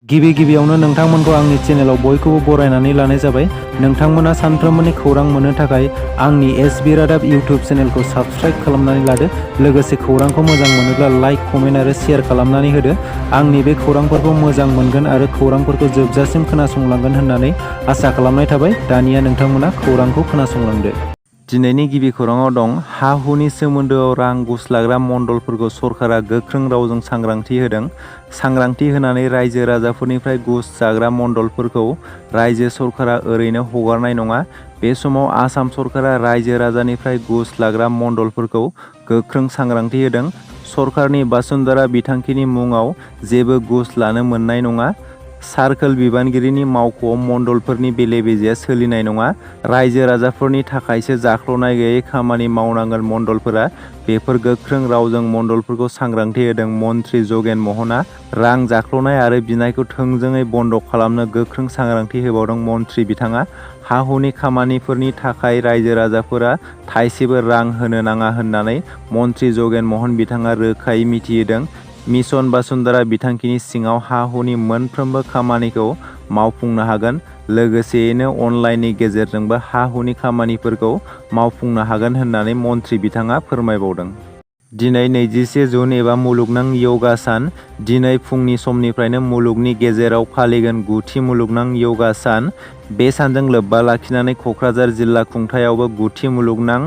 गिबियावनो नोंथांमोनखौ आंनि चेनेलाव बयखौबो बरायनानै लानाय जाबाय। नोंथांमोना सानफ्रोमबोनि खौरां मोननो थाखाय आंनि एसबी रादाब इउटिउब चेनेलखौ साबस्क्राइब खालामनानै लादो। लोगोसे खौरांखौ मोजां मोनोब्ला लाइक, कमेन्ट आरो शेयार खालामनानै होदो। आंनि बे खौरांफोरखौ मोजां मोनगोन आरो खौरांफोरखौ जोबजासिम खोनासंलांगोन होननानै आसा खालामनाय थाबाय। दानिया नोंथांमोना खौरांखौ खोनासंलांदो। दिनैनि गिबि खौराङाव दं हा-हुनि सोमोन्दोआव रां घुस लाग्रा मण्डलफोरखौ सरकारा गोख्रों रावजों सांग्रांथि होदों। सांग्रांथि होनानै रायजो राजाफोरनिफ्राय घुस जाग्रा मण्डलफोरखौ रायजो सरकारा ओरैनो हगारनाय नङा। बे समाव आसाम सरकारा रायजो राजानिफ्राय घुस लाग्रा मण्डलफोरखौ गोख्रों सांग्रांथि होदों। सरकारनि बासुन्धरा बिथांखिनि मुङाव जेबो घुस लानो मोननाय नङा। सार्कोल बिबानगिरिनि मावख'आव मण्डलफोरनि बेले-बेजेया सोलिनाय नङा। रायजो राजाफोरनि थाखायसो जाख्ल'नाय गैयै खामानि मावनांगोन मण्डलफोरा। बेफोर गोख्रों रावजों मण्डलफोरखौ सांग्रांथि होदों मन्त्रि जगेन महना। रां जाख्ल'नाय आरो बिनायखौ थोंजोङै बन्द' खालामनो गोख्रों सांग्रांथि होबावदों मन्त्रि बिथाङा। हा-हुनि खामानिफोरनि थाखाय रायजो राजाफोरा थाइसेबो रां होनो नाङा होननानै मन्त्रि जगेन महन बिथाङा रोखायै मिथिहोदों। मिशन बासुन्धरा बिथांखिनि सिङाव हा-हुनि मोनफ्रोमबो खामानिखौ मावफुंनो हागोन। लोगोसेयैनो अनलाइननि गेजेरजोंबो हा-हुनि खामानिफोरखौ मावफुंनो हागोन होननानै मन्त्रि बिथाङा फोरमायबावदों। दिनै 21 जुन एबा मुलुगनां योगा सान। दिनै फुंनि समनिफ्रायनो मुलुगनि गेजेराव फालिगोन 9थि मुलुगनां योगा सान। बे सानजों लोब्बा लाखिनानै क'क्राझार जिल्ला खुंथायावबो 9थि मुलुगनां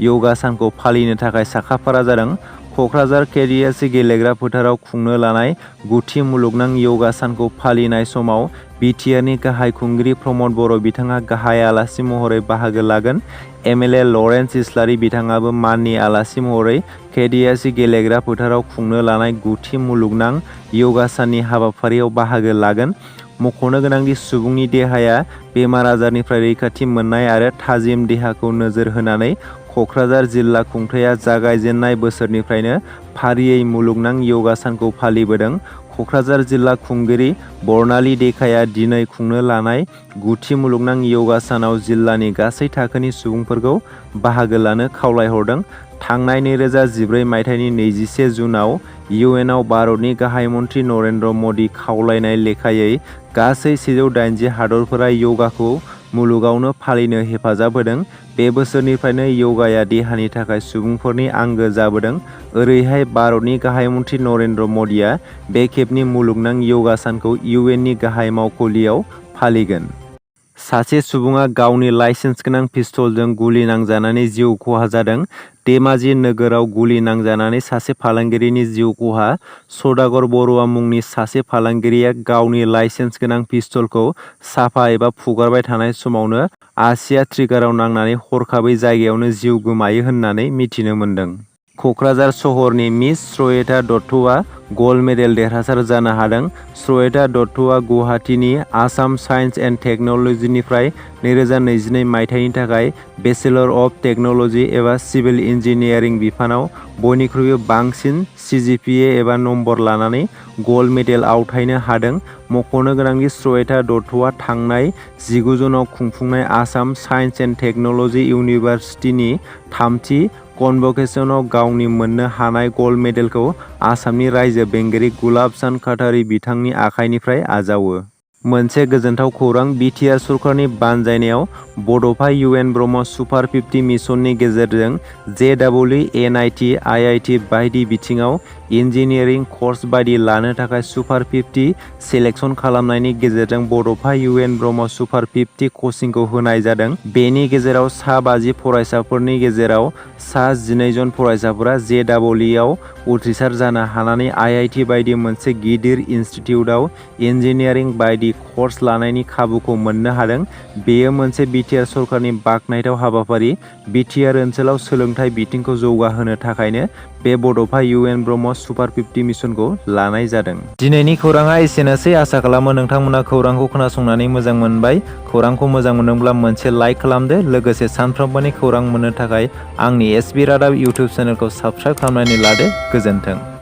योगा सानखौ फालिनो थाखाय साखाफारा जादों। क'क्राझार केडिएसि गेलेग्रा फोथाराव खुंनो लानाय 9थि मुलुगनां योगा सानखौ फालिनाय समाव बिटिआरनि गाहाय खुंगिरि प्रमद बर' बिथाङा गाहाय आलासि महरै बाहागो लागोन। एमएलए लरेन्स इस्लारि बिथाङाबो माननि आलासि महरै केडिएसि गेलेग्रा फोथाराव खुंनो लानाय 9थि मुलुगनां योगा साननि हाबाफारियाव बाहागो लागोन। मख'नो गोनांदि सुबुंनि देहाया बेमार आजारनिफ्राय रैखाथि मोननाय आरो थाजिम देहाखौ नोजोर होनानै क'क्राझार जिल्ला खुंथाया जागायजेननाय बोसोरनिफ्रायनो फारियै मुलुगनां योगा सानखौ फालिबोदों। क'क्राझार जिल्ला खुंगिरि बर्नाली देखा दिनै खुंनो लानाय 9थि मुलुगनां योगा सानाव जिल्लानि गासै थाखोनि सुबुंफोरखौ बाहागो लानो खावलायहरदों। थांनाय 2014 मायथाइनि 21 जुनआव इउएनआव भारतनि गाहाय मन्त्रि नरेन्द्र मदि खावलायनाय लेखायै गासै 180 हादरफोरा योगाखौ मुलुगावनो फालिनो हेफाजाब होदों। बे बोसोरनिफ्रायनो योगाया देहानि थाखाय सुबुंफोरनि आंगो जाबोदों। ओरैहाय भारतनि गाहाय मन्त्रि नरेन्द्र मदिया बे खेबनि मुलुगनां योगा सानखौ इउएननि गाहाय मावखुलियाव फालिगोन। सासे सुबुङा गावनि लाइसेन्स गोनां पिस्तलजों गुलि नांजानानै जिउ खहा जादों। धेमाजि नोगोराव गुलि नांजानानै सासे फालांगिरिनि जिउ खहा। सदागर बरुवा मुंनि सासे फालांगिरिया गावनि लाइसेन्स गोनां पिस्तलखौ साफा एबा फुगारबाय थानाय समावनो आसिया ट्रिगाराव नांनानै हरखाबै जायगायावनो जिउ गोमायो होननानै मिथिनो मोन्दों। क'क्राझार सहरनि मिस श्वेता दत्तआ गल्ड मेडेल देरहासार जानो हादों। श्वेता दत्तआ गुवाहाटीनि आसाम साइन्स एन्ड टेक्न'लजिनिफ्राय 2022 मायथाइनि थाखाय बेचेलर अफ टेक्न'लजि एबा सिभिल इन्जिनियारिं बिफानाव बयनिख्रुइबो बांसिन सिजिपिए एबा नम्बर लानानै गल्ड मेडेल आवथायनो हादों। मख'नो गोनांदि श्वेता दत्तआ थांनाय 19 जुनाव खुंफुंनाय आसाम साइन्स एन्ड टेक्न'लजि इउनिभार्सिटिनि 3थि कनभकेसनाव गावनि मोननो हानाय गल्ड मेडेलखौ आसामनि रायजो बेंगिरि गुलाब चान्द खाटारि बिथांनि आखाइनिफ्राय आजावो। मोनसे गोजोनथाव खौरां बिटिआर सरकारनि बानजायनायाव बड'फा इउएन ब्रह्म सुपार 50 मिशननि गेजेरजों JEE, NIT, IIT बायदि बिथिङाव इन्जिनियारिं कर्स बायदि लानो थाखाय सुपार 50 सेलेक्सन खालामनायनि गेजेरजों बड'फा इउएन ब्रह्म सुपार 50 कचिंखौ होनाय जादों। बेनि गेजेराव सा 50 फरायसाफोरनि गेजेराव सा 12 जन फरायसाफोरा JEE आव उथ्रिसार जानो हानानै IIT बायदि मोनसे गिदिर इनस्टिट्युटआव इन्जिनियारिं बायदि कर्स लानायनि खाबुखौ मोननो हादों। बेयो मोनसे बिटिआर सरकारनि बाखनायथाव हाबाफारि। बिटिआर ओनसोलाव सोलोंथाइ बिथिंखौ जौगाहोनो थाखायनो बे बड'फा इउएन ब्रह्म सुपार 50 मिशनखौ लानाय जादों। दिनैनि खौराङा एसेनोसै। आसा खालामो नोंथांमोना खौरांखौ खोनासंनानै मोजां मोनबाय। खौरांखौ मोजां मोनदोंब्ला मोनसे लाइक खालामदो। लोगोसे सानफ्रोमबोनि खौरां मोननो थाखाय आंनि एसबी रादाब इउटिउब चेनेलखौ साबस्क्राइब खालामनानै लादो। गोजोन्थों।